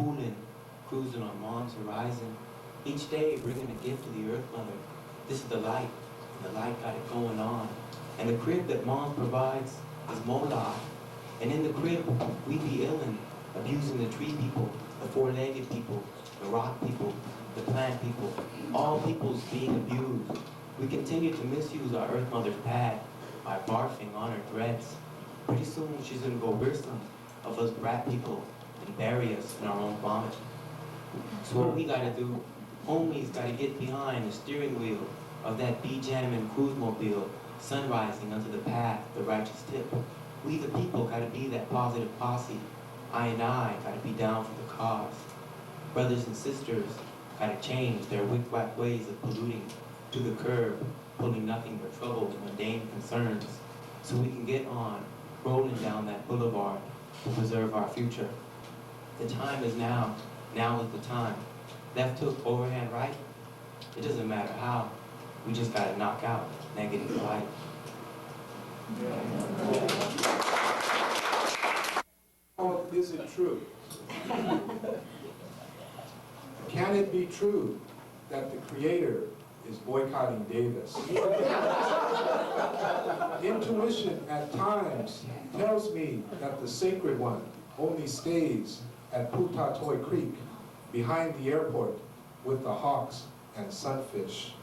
coolin', cruising on mom's horizon. Each day bringing a gift to the earth mother. This is the light, and the light got it going on. And the crib that mom provides is Mola. And in the crib, we be illin', abusing the tree people, the four-legged people, the rock people, the plant people, all peoples being abused. We continue to misuse our earth mother's pad by barfing on her threads. Pretty soon she's gonna go rear some of us brat people and bury us in our own vomit. So what we gotta do, homies gotta get behind the steering wheel of that B-Jam cruise mobile, sun rising onto the path, the righteous tip. We the people gotta be that positive posse. I and I gotta be down for the cause. Brothers and sisters gotta change their wick-wack ways of polluting to the curb, pulling nothing but trouble and mundane concerns, so we can get on, rolling down that boulevard to preserve our future. The time is now. Now is the time. Left hook, overhand right. It doesn't matter how. We just gotta knock out negative light. Oh, is it true? Can it be true that the Creator is boycotting Davis? Intuition at times tells me that the Sacred One only stays at Putatoy Creek behind the airport with the hawks and sunfish,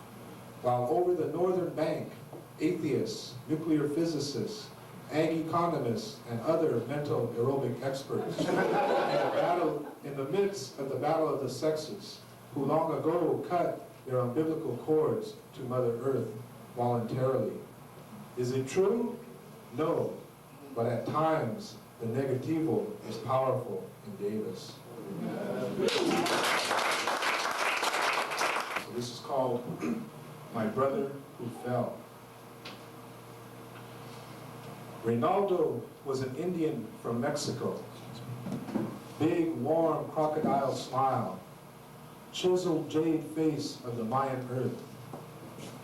while over the northern bank, atheists, nuclear physicists, ag economists, and other mental aerobic experts in the midst of the battle of the sexes, who long ago cut their umbilical cords to Mother Earth voluntarily. Is it true? No, but at times the negativo is powerful in Davis. So this is called My Brother Who Fell. Reynaldo was an Indian from Mexico. Big, warm crocodile smile, chiseled jade face of the Mayan earth,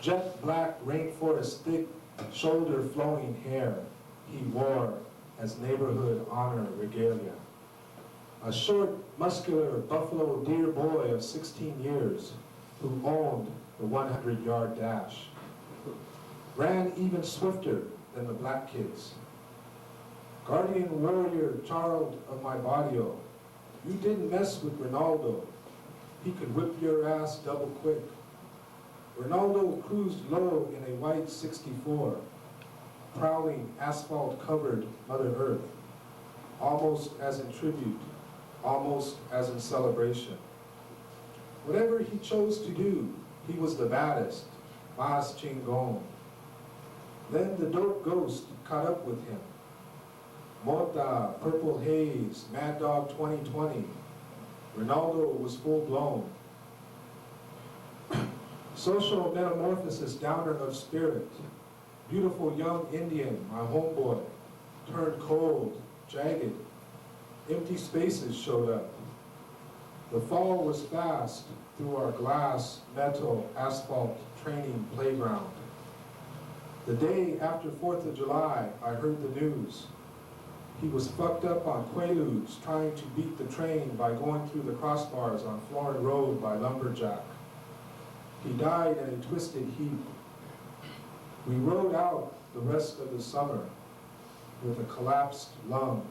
jet black rainforest thick, shoulder flowing hair he wore as neighborhood honor regalia. A short, muscular buffalo deer boy of 16 years who owned the 100-yard dash. Ran even swifter than the black kids. Guardian warrior child of my barrio, you didn't mess with Ronaldo. He could whip your ass double quick. Ronaldo cruised low in a white 64, prowling asphalt-covered Mother Earth, almost as in tribute, almost as in celebration. Whatever he chose to do, he was the baddest, mas chingon. Then the dope ghost caught up with him. Mota, Purple Haze, Mad Dog 2020. Ronaldo was full blown. Social metamorphosis downer of spirit. Beautiful young Indian, my homeboy, turned cold, jagged. Empty spaces showed up. The fall was fast through our glass, metal, asphalt training playground. The day after 4th of July, I heard the news. He was fucked up on Quaaludes trying to beat the train by going through the crossbars on Florin Road by Lumberjack. He died in a twisted heap. We rode out the rest of the summer with a collapsed lung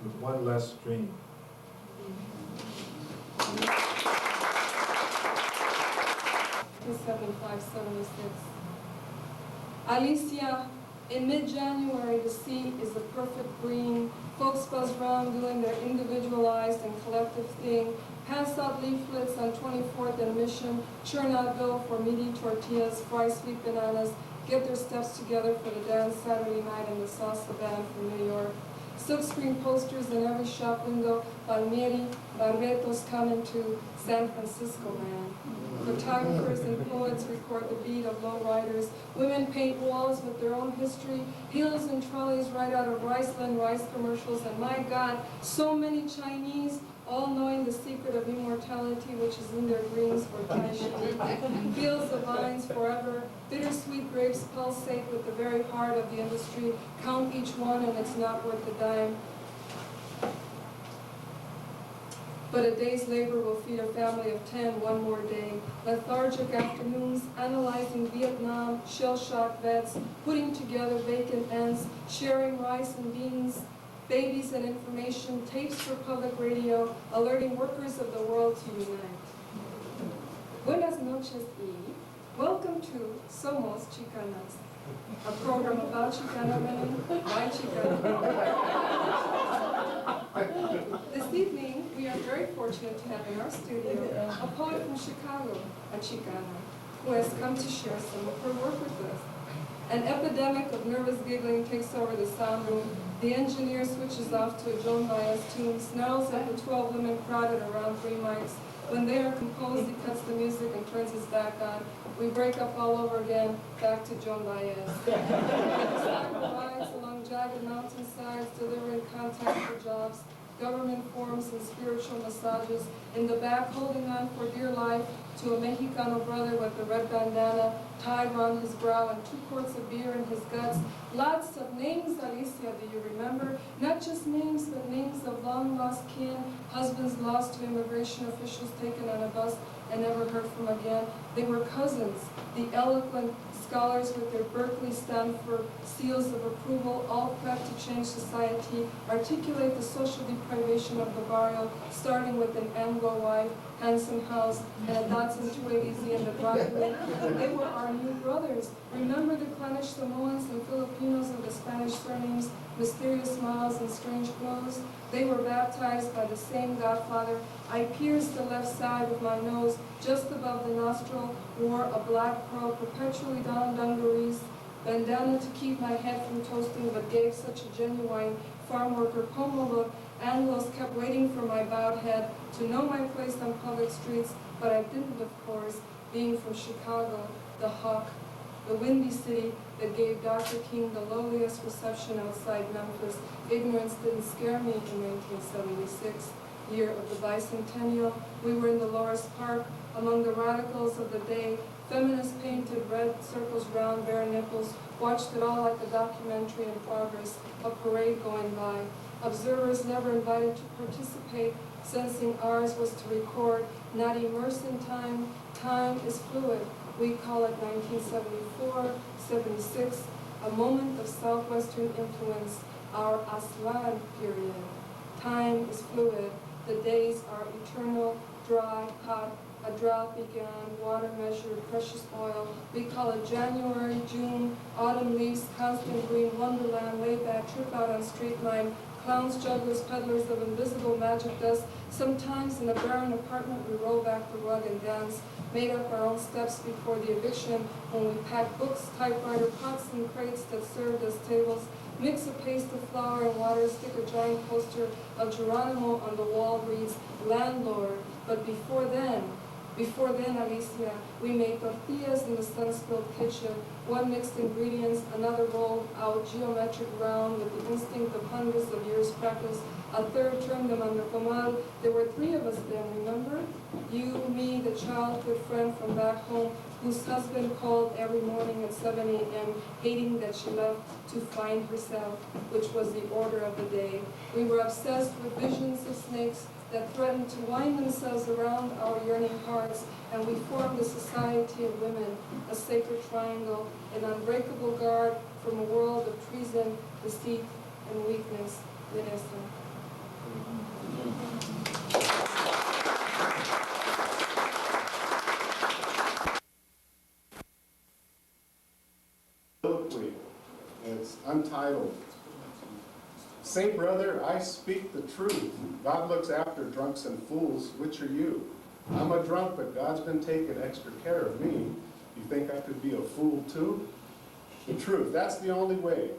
with one less dream. 27576. Alicia, in mid-January, the sea is the perfect green. Folks buzz around doing their individualized and collective thing. Pass out leaflets on 24th and Mission. Churn out dough for meaty tortillas, fry sweet bananas. Get their steps together for the dance Saturday night in the salsa band from New York. Silkscreen posters in every shop window. Palmieri, Barretos coming to San Francisco, man. Photographers and poets record the beat of lowriders. Women paint walls with their own history. Heels and trolleys right out of Riceland rice commercials. And my God, so many Chinese, all knowing the secret of immortality, which is in their greens for Taishan. Fields of vines forever. Bittersweet grapes pulsate with the very heart of the industry. Count each one and it's not worth a dime. But a day's labor will feed a family of 10 one more day. Lethargic afternoons, analyzing Vietnam, shell-shocked vets, putting together vacant ends, sharing rice and beans, babies and information, tapes for public radio, alerting workers of the world to unite. Buenas noches y welcome to Somos Chicanas, a program about Chicana women by Chicana women. This evening, we are very fortunate to have in our studio a poet from Chicago, a Chicana, who has come to share some of her work with us. An epidemic of nervous giggling takes over the sound room. The engineer switches off to a Joan Baez tune, snarls at the 12 women crowded around 3 mics. When they are composed, he cuts the music and turns his back on. We break up all over again, back to Joan Baez. Cyber rides along jagged mountainsides, delivering contact for jobs, government forms and spiritual massages. In the back, holding on for dear life to a Mexicano brother with a red bandana tied around his brow and 2 quarts of beer in his guts. Lots of names, Alicia, do you remember? Not just names, but names of long-lost kin, husbands lost to immigration officials taken on a bus and never heard from again. They were cousins, the eloquent scholars with their Berkeley, Stanford seals of approval, all prepped to change society, articulate the social deprivation of the barrio, starting with an Anglo wife, handsome house, and a Datsun 280Z in the driveway. They were our new brothers. Remember the Spanish Samoans and Filipinos of the Spanish surnames, mysterious smiles and strange clothes? They were baptized by the same Godfather. I pierced the left side with my nose, just above the nostril, wore a black pearl perpetually down dungarees, bandana to keep my head from toasting, but gave such a genuine farm worker como look. Anglos kept waiting for my bowed head to know my place on public streets, but I didn't, of course, being from Chicago, the hawk, the windy city that gave Dr. King the lowliest reception outside Memphis. Ignorance didn't scare me in 1976, year of the bicentennial. We were in the Loris Park, among the radicals of the day. Feminists painted red circles round bare nipples, watched it all like a documentary in progress, a parade going by. Observers never invited to participate, sensing ours was to record, not immerse in time. Time is fluid. We call it 1974, 76, a moment of Southwestern influence, our Aslan period. Time is fluid. The days are eternal, dry, hot. A drought began, water measured, precious oil. We call it January, June, autumn leaves, constant green, wonderland, laid back, trip out on street line, clowns, jugglers, peddlers of invisible magic dust. Sometimes in a barren apartment we roll back the rug and dance, made up our own steps before the eviction when we packed books, typewriter, pots and crates that served as tables, mix a paste of flour and water, stick a giant poster of Geronimo on the wall, reads landlord. But before then, Alicia, we made tortillas in the sun-spilled kitchen, one mixed ingredients, another rolled out geometric round with the instinct of hundreds of years' practice, a third turned them on the comal. There were 3 of us then, remember? You, me, the childhood friend from back home, whose husband called every morning at 7 a.m., hating that she left to find herself, which was the order of the day. We were obsessed with visions of snakes that threatened to wind themselves around our yearning hearts, and we formed a society of women, a sacred triangle, an unbreakable guard from a world of treason, deceit, and weakness. Vanessa. Soliloquy. It's untitled. Say, brother, I speak the truth. God looks after drunks and fools. Which are you? I'm a drunk, but God's been taking extra care of me. You think I could be a fool too? The truth, that's the only way.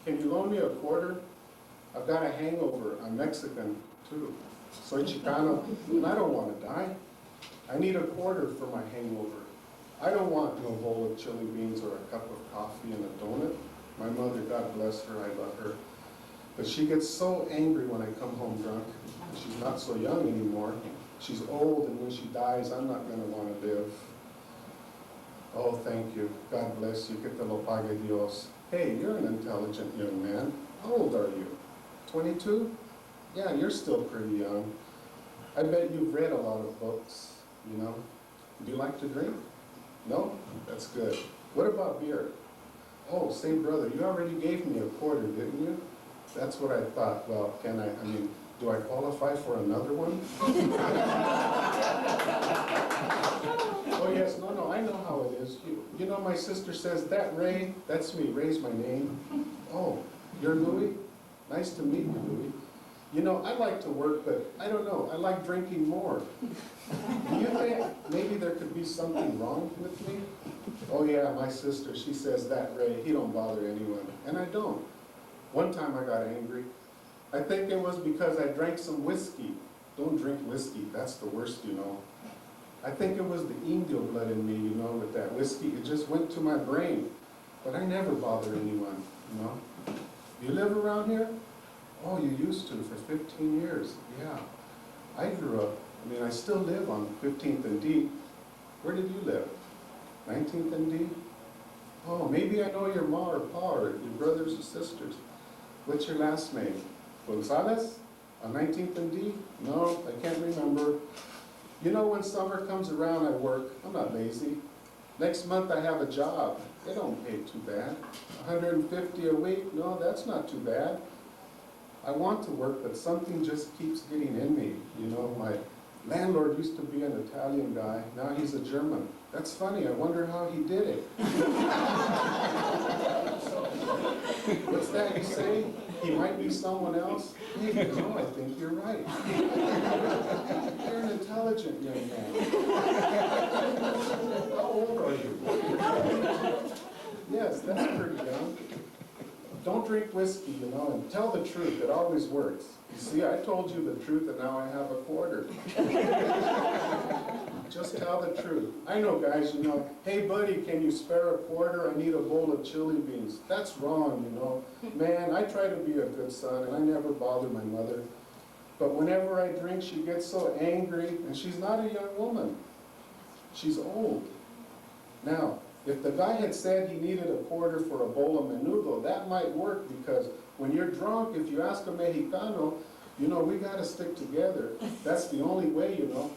Can you loan me a quarter? I've got a hangover. I'm Mexican too. Soy Chicano, and I don't want to die. I need a quarter for my hangover. I don't want no bowl of chili beans or a cup of coffee and a donut. My mother, God bless her, I love her. But she gets so angry when I come home drunk. She's not so young anymore. She's old, and when she dies, I'm not going to want to live. Oh, thank you. God bless you. Que te lo pague Dios. Hey, you're an intelligent young man. How old are you? 22? Yeah, you're still pretty young. I bet you've read a lot of books, you know. Do you like to drink? No? That's good. What about beer? Oh, say brother, you already gave me a quarter, didn't you? That's what I thought. Well, I mean, do I qualify for another one? Oh yes, no, I know how it is. You know, my sister says, that Ray, that's me, Ray's my name. Oh, you're Louie? Nice to meet you, Louie. You know, I like to work, but I don't know, I like drinking more. Do you think maybe there could be something wrong with me? Oh yeah, my sister, she says, that Ray, he don't bother anyone. And I don't. One time I got angry. I think it was because I drank some whiskey. Don't drink whiskey, that's the worst, you know. I think it was the Indio blood in me, you know, with that whiskey. It just went to my brain. But I never bother anyone, you know. You live around here? Oh, you used to for 15 years. Yeah. I grew up, I still live on 15th and D. Where did you live? 19th and D? Oh, maybe I know your ma or pa or your brothers or sisters. What's your last name? Gonzalez? On 19th and D? No, I can't remember. You know, when summer comes around, I work. I'm not lazy. Next month I have a job. They don't pay too bad. 150 a week? No, that's not too bad. I want to work, but something just keeps getting in me. You know, my landlord used to be an Italian guy. Now he's a German. That's funny. I wonder how he did it. What's that you say? He might be someone else? Hey, no, I think you're right. You're an intelligent young man. How old are you? Yes, that's pretty young. Don't drink whiskey, you know, and tell the truth. It always works. You see, I told you the truth and now I have a quarter. Just tell the truth. I know guys, you know, hey buddy, can you spare a quarter? I need a bowl of chili beans. That's wrong, you know. Man, I try to be a good son and I never bother my mother. But whenever I drink, she gets so angry, and she's not a young woman. She's old. Now, if the guy had said he needed a quarter for a bowl of menudo, that might work, because when you're drunk, if you ask a Mexicano, you know, we gotta stick together. That's the only way, you know.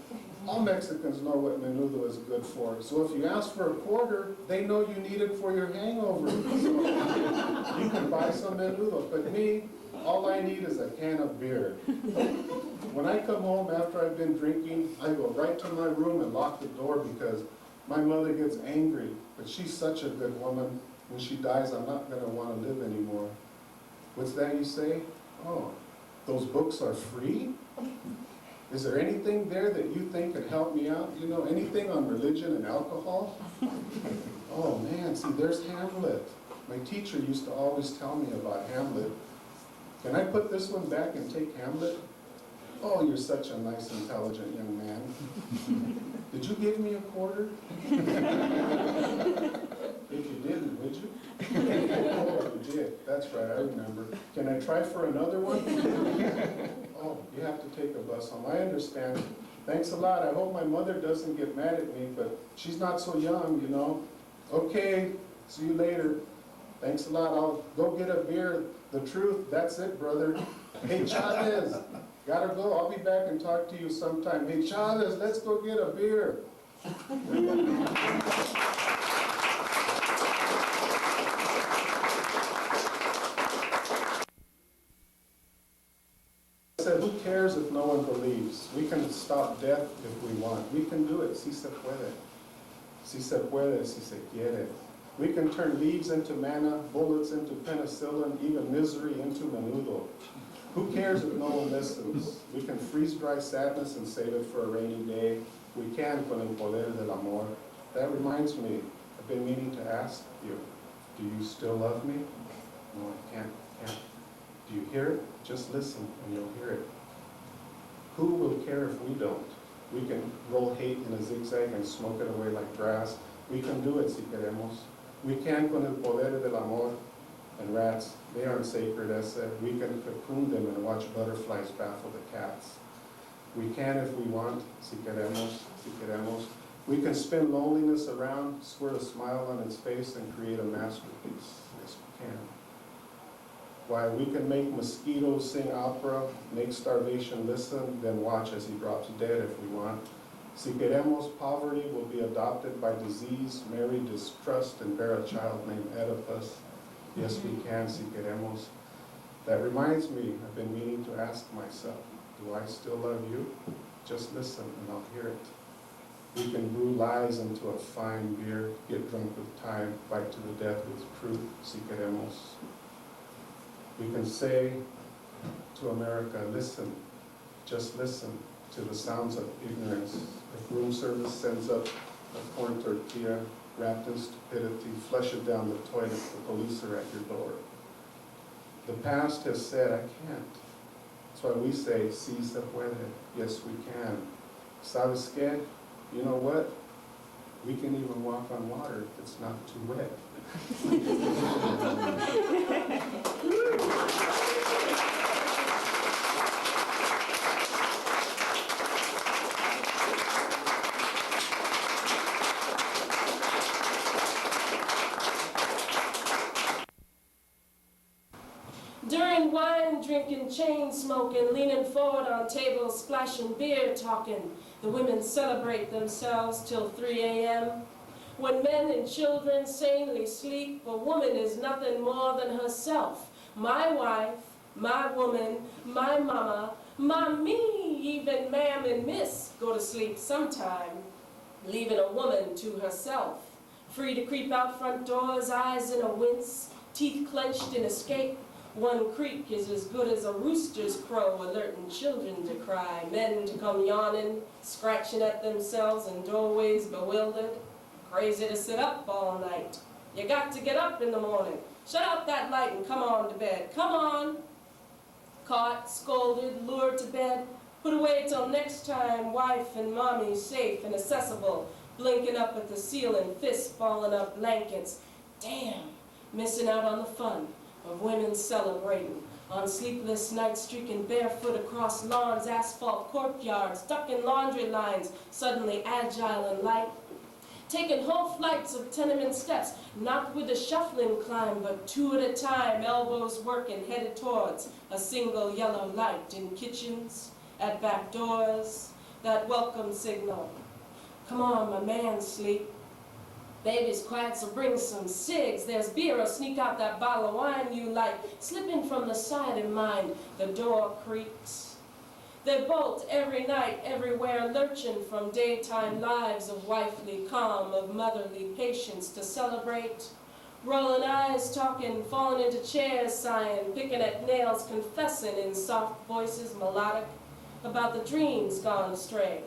All Mexicans know what menudo is good for. So if you ask for a quarter, they know you need it for your hangover. So you can buy some menudo. But me, all I need is a can of beer. When I come home after I've been drinking, I go right to my room and lock the door, because my mother gets angry. But she's such a good woman. When she dies, I'm not going to want to live anymore. What's that you say? Oh, those books are free? Is there anything there that you think could help me out? You know, anything on religion and alcohol? Oh man, see, there's Hamlet. My teacher used to always tell me about Hamlet. Can I put this one back and take Hamlet? Oh, you're such a nice, intelligent young man. Did you give me a quarter? If you didn't, would you? Oh, you did. That's right, I remember. Can I try for another one? Oh, you have to take a bus home. I understand. Thanks a lot. I hope my mother doesn't get mad at me, but she's not so young, you know. Okay, see you later. Thanks a lot. I'll go get a beer. The truth, that's it, brother. Hey, Chavez, gotta go. I'll be back and talk to you sometime. Hey, Chavez, let's go get a beer. I said, who cares if no one believes? We can stop death if we want. We can do it. Si se puede. Si se puede, si se quiere. We can turn leaves into manna, bullets into penicillin, even misery into menudo. Who cares if no one listens? We can freeze dry sadness and save it for a rainy day. We can con el poder del amor. That reminds me, I've been meaning to ask you, do you still love me? No, I can't. Do you hear it? Just listen and you'll hear it. Who will care if we don't? We can roll hate in a zigzag and smoke it away like grass. We can do it si queremos. We can con el poder del amor. And rats, they aren't sacred, as said. We can cocoon them and watch butterflies baffle the cats. We can if we want, si queremos, si queremos. We can spin loneliness around, squirt a smile on its face, and create a masterpiece. Yes, we can. Why, we can make mosquitoes sing opera, make starvation listen, then watch as he drops dead if we want. Si queremos, poverty will be adopted by disease, marry distrust, and bear a child named Oedipus. Yes, we can, si queremos. That reminds me, I've been meaning to ask myself, do I still love you? Just listen and I'll hear it. We can brew lies into a fine beer, get drunk with time, fight to the death with truth, si queremos. We can say to America, listen, just listen to the sounds of ignorance. If room service sends up a corn tortilla wrapped in stupidity, flush it down the toilet, the police are at your door. The past has said, I can't. That's why we say, sí se puede. Yes, we can. ¿Sabes qué? You know what? We can even walk on water if it's not too wet. During wine drinking, chain smoking, leaning forward on tables, splashing beer, talking, the women celebrate themselves till 3 a.m. When men and children sanely sleep, a woman is nothing more than herself. My wife, my woman, my mama, my me, even ma'am and miss go to sleep sometime, leaving a woman to herself, free to creep out front doors, eyes in a wince, teeth clenched in escape. One creak is as good as a rooster's crow, alerting children to cry, men to come yawning, scratching at themselves in doorways bewildered. Crazy to sit up all night. You got to get up in the morning. Shut out that light and come on to bed. Come on. Caught, scolded, lured to bed. Put away till next time, wife and mommy safe and accessible. Blinking up at the ceiling, fists balling up blankets. Damn, missing out on the fun of women celebrating. On sleepless nights, streaking barefoot across lawns, asphalt courtyards, stuck in laundry lines, suddenly agile and light. Taking whole flights of tenement steps, not with a shuffling climb, but two at a time, elbows working, headed towards a single yellow light in kitchens, at back doors, that welcome signal. Come on, my man, sleep. Baby's quiet, so bring some cigs. There's beer, or sneak out that bottle of wine you like. Slipping from the side of mine, the door creaks. They bolt every night, everywhere, lurching from daytime lives of wifely calm, of motherly patience to celebrate. Rolling eyes, talking, falling into chairs, sighing, picking at nails, confessing in soft voices melodic about the dreams gone astray.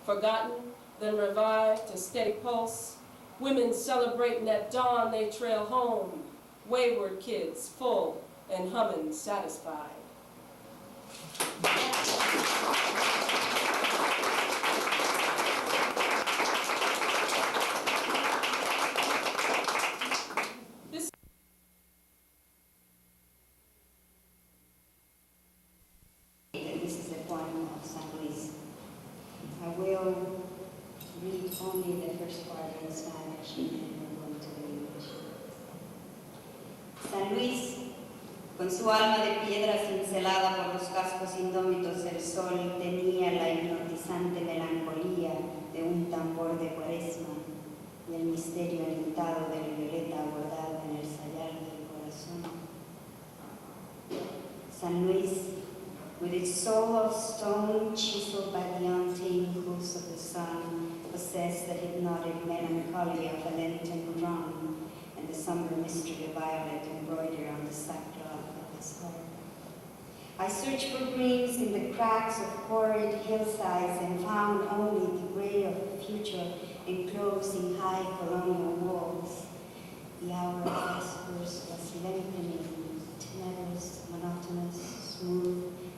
Forgotten, then revived, a steady pulse. Women celebrating at dawn, they trail home. Wayward kids, full and humming, satisfied. This is the poem of San Luis. I will read only the first part in Spanish and then we're going to the English. San Luis, con su alma de piedra cincelada por los cascos indómitos del sol, tenía la hipnotizante melancolía de un tambor de cuaresma y el misterio alentado del violeta bordado en el sayal del corazón. San Luis, with its soul of stone chiseled by the untamed hoofs of the sun, possessed the hypnotic melancholy of a Lenten drum and the somber mystery of violet embroidered on the sackcloth of his heart. I searched for dreams in the cracks of horrid hillsides and found only the gray of the future enclosed in high colonial walls. The hour of vespers was lengthening, tenebrous, monotonous,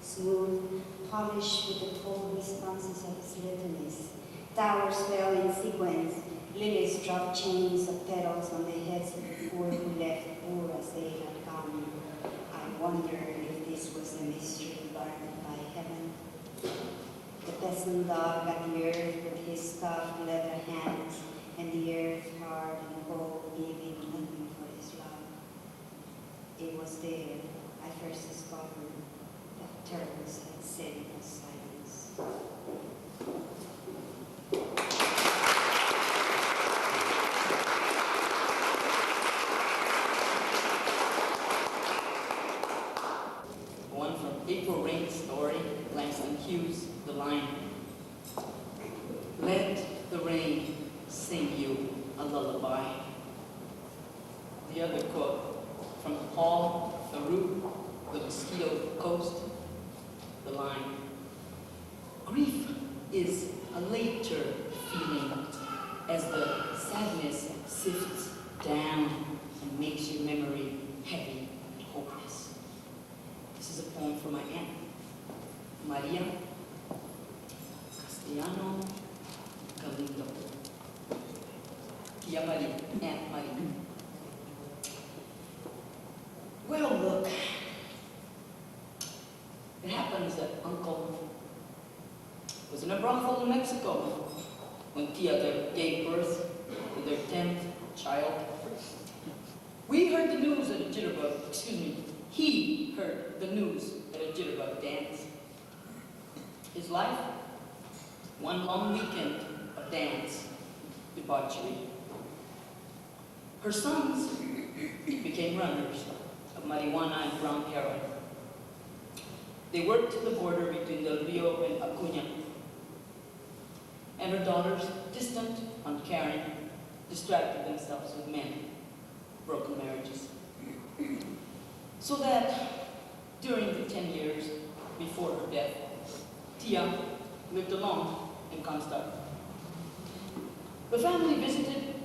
smooth, polished with the told responses of his litanies. Towers fell in sequence, lilies dropped chains of petals on the heads of the poor who left poor as they had come. I wondered if this was a mystery guarded by heaven. The peasant dog at the earth with his scuffed leather hands, and the earth hard and cold, giving nothing for his love. It was there. I April Rain story, Langston Hughes, the line. Let the rain sing you a lullaby. The other quote from Paul Theroux, The Mosquito Coast, the line. Grief is a later feeling as the sadness sifts down and makes your memory heavy and hopeless. This is a poem from my aunt, Maria Castellano Galindo. Tia Maria, Aunt Maria. Well, look, it happens that Uncle was in a brothel in Mexico when Tia gave birth to their 10th child. We heard the news at a jitterbug, he heard the news at a jitterbug dance. His life, one long weekend of dance, debauchery. Her sons became runners of marijuana and brown heroin. They worked at the border between Del Rio and Acuña. And her daughters, distant, uncaring, distracted themselves with men, broken marriages. So that during the 10 years before her death, Tia lived alone in Comstock. The family visited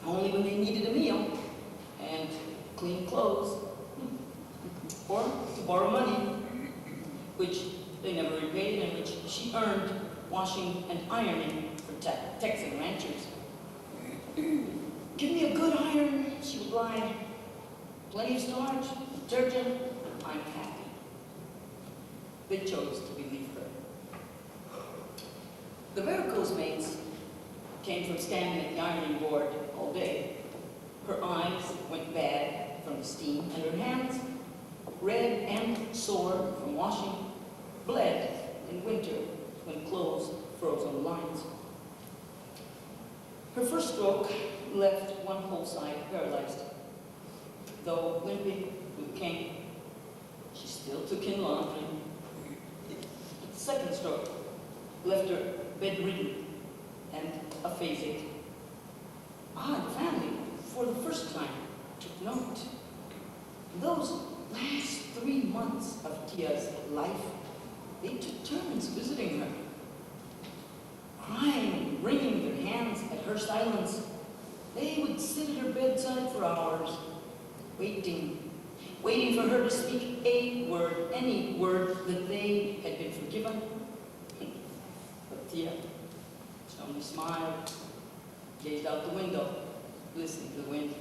only when they needed a meal and clean clothes, or to borrow money, which they never repaid and which she earned washing and ironing for Texan ranchers. Give me a good iron, she replied. Plenty of starch, detergent, I'm happy. They chose to believe her. The varicose mates came from standing at the ironing board all day. Her eyes went bad from the steam, and her hands, red and sore from washing, bled in winter when clothes froze on the lines. Her first stroke left one whole side paralyzed. Though limping with cane, she still took in laundry. The second stroke left her bedridden and aphasic. The family, for the first time, took note. Those last 3 months of Tia's life, they took turns visiting her, crying and wringing their hands at her silence. They would sit at her bedside for hours, waiting for her to speak a word, any word, that they had been forgiven. But Tia only smiled, gazed out the window, listening to the wind.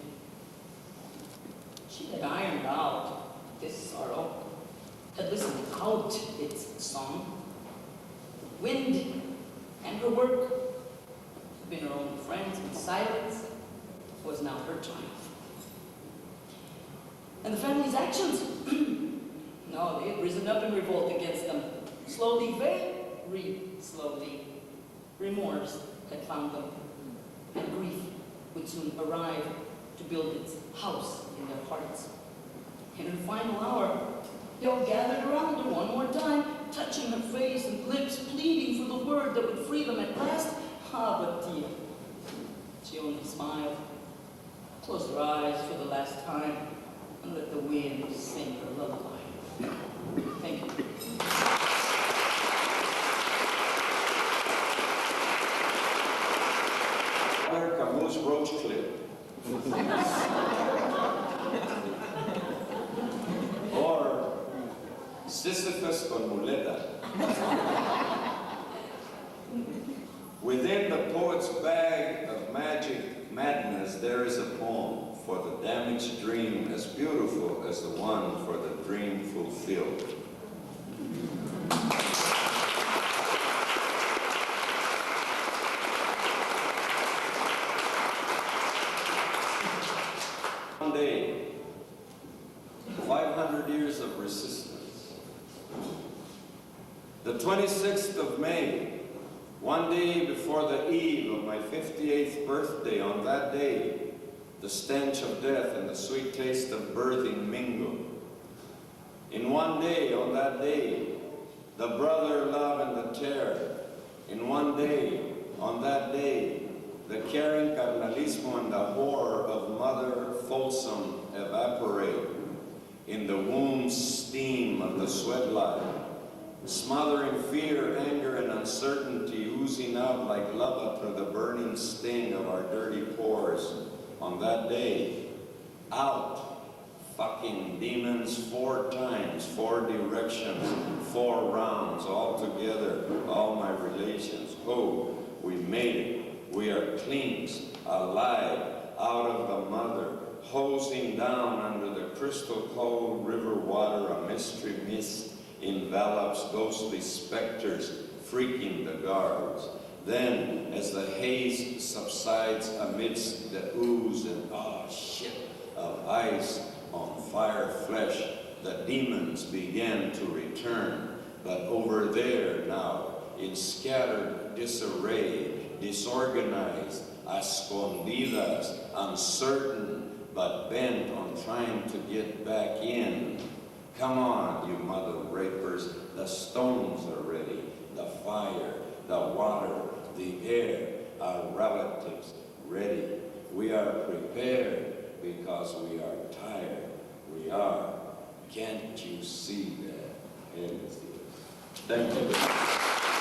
She had ironed out this sorrow, had listened out its song. The wind and her work had been her only friends, and silence was now her triumph. And the family's actions? No, they had risen up in revolt against them. Slowly, very slowly, remorse had found them, and grief would soon arrive to build its house in their hearts. In her final hour, they all gathered around her one more time, touching her face and lips, pleading for the word that would free them at last. But Tia, she only smiled, closed her eyes for the last time, and let the wind sing her lullaby. Thank you. Camus Roach Clip. Or Sisyphus con muleta. Within the poet's bag of magic madness, there is a poem for the damaged dream as beautiful as the one for the dream fulfilled. One day, 500 years of resistance. The 26th of May, one day before the eve of my 58th birthday, on that day, the stench of death and the sweet taste of birthing mingled. In one day, on that day, the brother love and the terror. In one day, on that day, the caring carnalismo and the horror of Mother Folsom evaporate in the womb steam of the sweat light, smothering fear, anger, and uncertainty oozing out like lava through the burning sting of our dirty pores. On that day, out fucking demons 4 times, 4 directions, 4 rounds, all together, all my relations. Oh, we made it. We are cleansed, alive, out of the mother, hosing down under the crystal cold river water. A mystery mist envelops ghostly specters, freaking the guards. Then, as the haze subsides amidst the ooze and shit of ice on fire flesh, the demons begin to return. But over there now, in scattered disarray, disorganized, escondidas, uncertain, but bent on trying to get back in. Come on, you mother rapers, the stones are ready, the fire, the water, the air, our relatives ready. We are prepared because we are tired. We are. Can't you see that? Thank you.